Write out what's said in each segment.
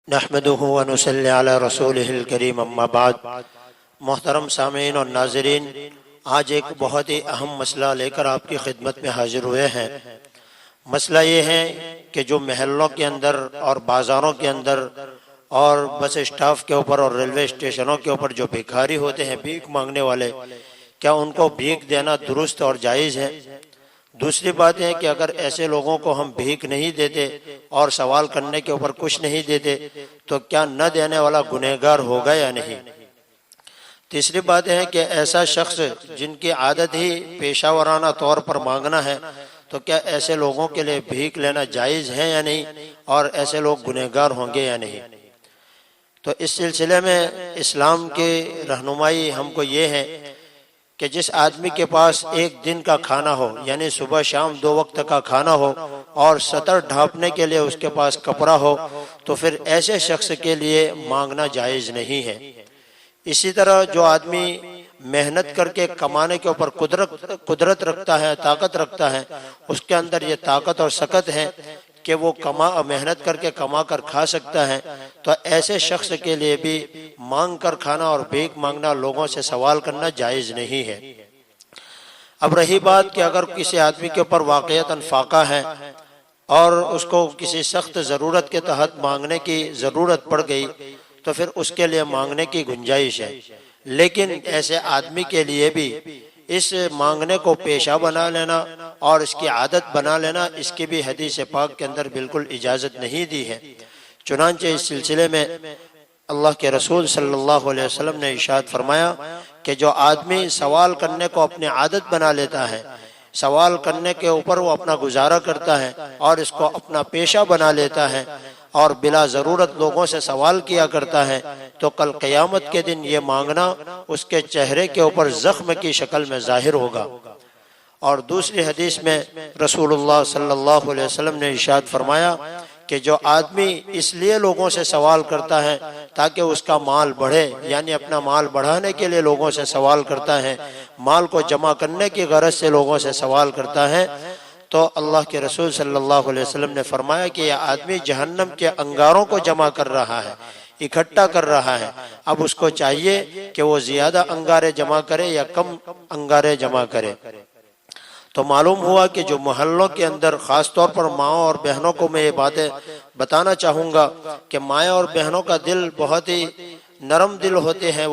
نحمدہ ونصلی علی رسولہ الکریم اما بعد۔ محترم سامعین اور ناظرین، آج ایک بہت ہی اہم مسئلہ لے کر آپ کی خدمت میں حاضر ہوئے ہیں۔ مسئلہ یہ ہے کہ جو محلوں کے اندر اور بازاروں کے اندر اور بس اسٹاف کے اوپر اور ریلوے اسٹیشنوں کے اوپر جو بھکاری ہوتے ہیں، بھیک مانگنے والے، کیا ان کو بھیک دینا درست اور جائز ہے؟ دوسری بات ہے کہ اگر ایسے لوگوں کو ہم بھیک نہیں دیتے اور سوال کرنے کے اوپر کچھ نہیں دیتے تو کیا نہ دینے والا گنہگار ہوگا یا نہیں؟ تیسری بات ہے کہ ایسا شخص جن کی عادت ہی پیشہ ورانہ طور پر مانگنا ہے تو کیا ایسے لوگوں کے لیے بھیک لینا جائز ہے یا نہیں، اور ایسے لوگ گنہگار ہوں گے یا نہیں؟ تو اس سلسلے میں اسلام کی رہنمائی ہم کو یہ ہے کہ جس آدمی کے پاس ایک دن کا کھانا ہو، یعنی صبح شام 2 وقت کا کھانا ہو، اور سطر ڈھانپنے کے لیے اس کے پاس کپڑا ہو، تو پھر ایسے شخص کے لیے مانگنا جائز نہیں ہے۔ اسی طرح جو آدمی محنت کر کے کمانے کے اوپر قدرت رکھتا ہے، طاقت رکھتا ہے، اس کے اندر یہ طاقت اور سکت ہے کہ وہ محنت کر کے کما کر کھا سکتا ہے، تو ایسے شخص کے لیے بھی مانگ کر کھانا اور بھیک مانگنا، لوگوں سے سوال کرنا جائز نہیں ہے۔ اب رہی بات کہ اگر کسی آدمی کے اوپر واقعتاً فاقہ ہے اور اس کو کسی سخت ضرورت کے تحت مانگنے کی ضرورت پڑ گئی تو پھر اس کے لیے مانگنے کی گنجائش ہے، لیکن ایسے آدمی کے لیے بھی اس مانگنے کو پیشہ بنا لینا اور اس کی عادت بنا لینا، اس کی بھی حدیث پاک کے اندر بالکل اجازت نہیں دی ہے۔ چنانچہ اس سلسلے میں اللہ کے رسول صلی اللہ علیہ وسلم نے ارشاد فرمایا کہ جو آدمی سوال کرنے کو اپنی عادت بنا لیتا ہے، سوال کرنے کے اوپر وہ اپنا گزارا کرتا ہے اور اس کو اپنا پیشہ بنا لیتا ہے اور بلا ضرورت لوگوں سے سوال کیا کرتا ہے، تو کل قیامت کے دن یہ مانگنا اس کے چہرے کے اوپر زخم کی شکل میں ظاہر ہوگا۔ اور دوسری حدیث میں رسول اللہ صلی اللہ علیہ وسلم نے ارشاد فرمایا کہ جو آدمی اس لیے لوگوں سے سوال کرتا ہے تاکہ اس کا مال بڑھے، یعنی اپنا مال بڑھانے کے لیے لوگوں سے سوال کرتا ہے، مال کو جمع کرنے کی غرض سے لوگوں سے سوال کرتا ہے، تو اللہ کے رسول صلی اللہ علیہ وسلم نے فرمایا کہ یہ آدمی جہنم کے انگاروں کو جمع کر رہا ہے، اکٹھا کر رہا ہے۔ اب اس کو چاہیے کہ وہ زیادہ انگارے جمع کرے یا کم انگارے جمع کرے۔ تو معلوم ہوا کہ جو محلوں کے اندر، خاص طور پر ماؤں اور بہنوں کو میں یہ باتیں بتانا چاہوں گا کہ مائیں اور بہنوں کا دل بہت ہی نرم دل ہوتے ہیں،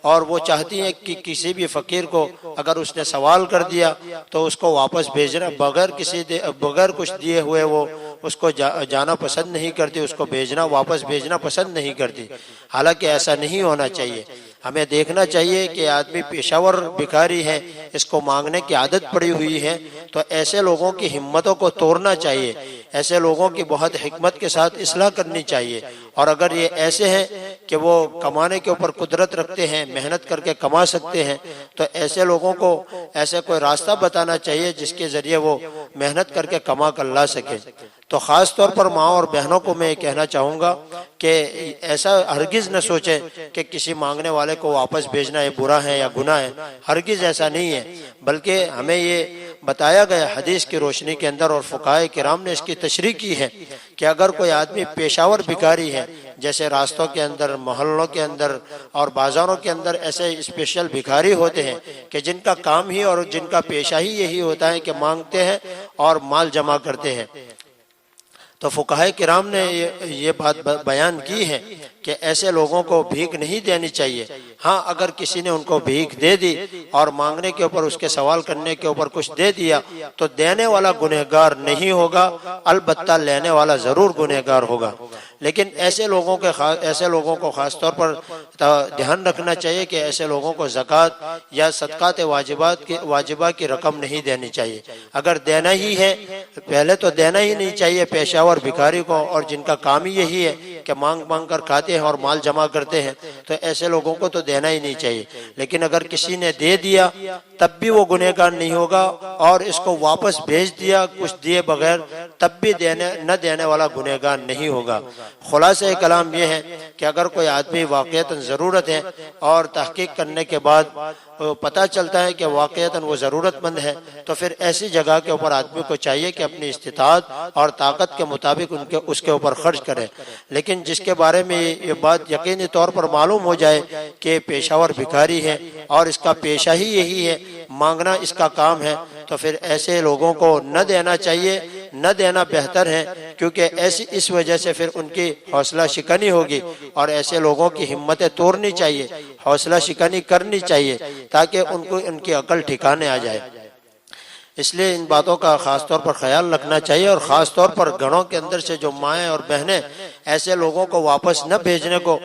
اور وہ چاہتی ہیں کہ کسی بھی فقیر کو اگر اس نے سوال کر دیا تو اس کو واپس بھیجنا، بغیر کچھ دیے ہوئے وہ اس کو جانا پسند نہیں کرتی، اس کو واپس بھیجنا پسند نہیں کرتی۔ حالانکہ ایسا نہیں ہونا چاہیے۔ ہمیں دیکھنا چاہیے کہ آدمی پیشاور بھکاری ہے، اس کو مانگنے کی عادت پڑی ہوئی ہے، تو ایسے لوگوں کی ہمتوں کو توڑنا چاہیے، ایسے لوگوں کی بہت حکمت کے ساتھ اصلاح کرنی چاہیے۔ اور اگر یہ ایسے ہیں کہ وہ کمانے کے اوپر قدرت رکھتے ہیں، محنت کر کے کما سکتے ہیں، تو ایسے لوگوں کو ایسے کوئی راستہ بتانا چاہیے جس کے ذریعے وہ محنت کر کے کما کر لا سکے۔ تو خاص طور پر ماں اور بہنوں کو میں یہ کہنا چاہوں گا کہ ایسا ہرگز نہ سوچیں کہ کسی مانگنے والے کو واپس بھیجنا یہ برا ہے یا گناہ ہے، ہرگز ایسا نہیں ہے، بلکہ ہمیں یہ بتایا گیا حدیث کی روشنی کے اندر، اور فقہائے کرام نے اس کی تشریح کی ہے کہ اگر کوئی آدمی پیشاور بھکاری ہے، جیسے راستوں کے اندر، محلوں کے اندر اور بازاروں کے اندر ایسے اسپیشل بھکاری ہوتے ہیں کہ جن کا کام ہی اور جن کا پیشہ ہی یہی ہوتا ہے کہ مانگتے ہیں اور مال جمع کرتے ہیں، تو فقہائے کرام نے یہ بات بیان کی ہے کہ ایسے لوگوں کو بھیک نہیں دینی چاہیے۔ ہاں، اگر کسی نے ان کو بھیک دے دی اور مانگنے کے اوپر، اس کے سوال کرنے کے اوپر کچھ دے دیا، تو دینے والا گنہگار نہیں ہوگا، البتہ لینے والا ضرور گنہگار ہوگا۔ لیکن ایسے لوگوں کو خاص طور پر دھیان رکھنا چاہیے کہ ایسے لوگوں کو زکوٰۃ یا صدقات واجبہ کی رقم نہیں دینی چاہیے۔ اگر دینا ہی ہے، پہلے تو دینا ہی نہیں چاہیے پیشاور بھکاری کو، اور جن کا کام ہی یہی ہے کہ مانگ کر کھاتے ہیں اور مال جمع کرتے ہیں، تو ایسے لوگوں کو تو دینا ہی نہیں چاہیے۔ لیکن اگر کسی نے دے دیا تب بھی وہ گنہگار نہیں ہوگا، اور اس کو واپس بھیج دیا کچھ دیے بغیر، تب بھی نہ دینے والا گنہگار نہیں ہوگا۔ خلاصہ کلام یہ ہے کہ اگر کوئی آدمی واقعتاً ضرورت ہے اور تحقیق کرنے کے بعد پتہ چلتا ہے کہ واقعتاً وہ ضرورت مند ہے، تو پھر ایسی جگہ کے اوپر آدمی کو چاہیے کہ اپنی استطاعت اور طاقت کے مطابق اس کے اوپر خرچ کرے۔ لیکن جس کے بارے میں یہ بات یقینی طور پر معلوم ہو جائے کہ پیشہ ور بھکاری ہے اور اس کا پیشہ ہی یہی ہے، مانگنا اس کا کام ہے، تو پھر ایسے لوگوں کو نہ دینا چاہیے، نہ دینا بہتر ہے، کیونکہ اس وجہ سے پھر ان کی حوصلہ شکنی ہوگی، اور ایسے لوگوں کی ہمتیں توڑنی چاہیے، حوصلہ شکنی کرنی چاہیے، تاکہ ان کی عقل ٹھکانے آ جائے۔ اس لیے ان باتوں کا خاص طور پر خیال رکھنا چاہیے، اور خاص طور پر گھروں کے اندر سے جو مائیں اور بہنیں ایسے لوگوں کو واپس نہ بھیجنے کو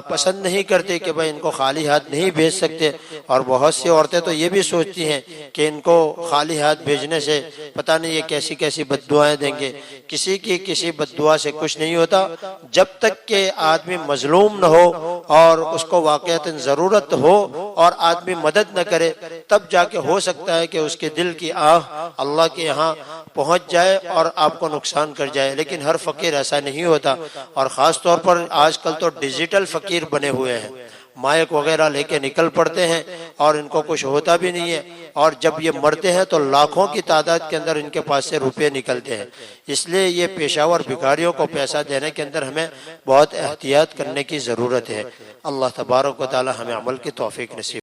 پسند نہیں کرتے کہ بھئی ان کو خالی ہاتھ نہیں بھیج سکتے، اور بہت سی عورتیں تو یہ بھی سوچتی ہیں کہ ان کو خالی ہاتھ بھیجنے سے پتہ نہیں یہ کیسی کیسی بد دعائیں دیں گے۔ کسی بد دعا سے کچھ نہیں ہوتا، جب تک کہ آدمی مظلوم نہ ہو اور اس کو واقعتاً ضرورت ہو اور آدمی مدد نہ کرے، تب جا کے ہو سکتا ہے کہ اس کے دل کی اللہ کے یہاں پہنچ جائے اور آپ کو نقصان کر جائے۔ لیکن ہر فقیر ایسا نہیں ہوتا، اور خاص طور پر آج کل تو ڈیجیٹل فقیر بنے ہوئے ہیں، مائک وغیرہ لے کے نکل پڑتے ہیں اور ان کو کچھ ہوتا بھی نہیں ہے، اور جب یہ مرتے ہیں تو لاکھوں کی تعداد کے اندر ان کے پاس سے روپے نکلتے ہیں۔ اس لیے یہ پیشہ ور بھکاریوں کو پیسہ دینے کے اندر ہمیں بہت احتیاط کرنے کی ضرورت ہے۔ اللہ تبارک و تعالی ہمیں عمل کی توفیق نصیب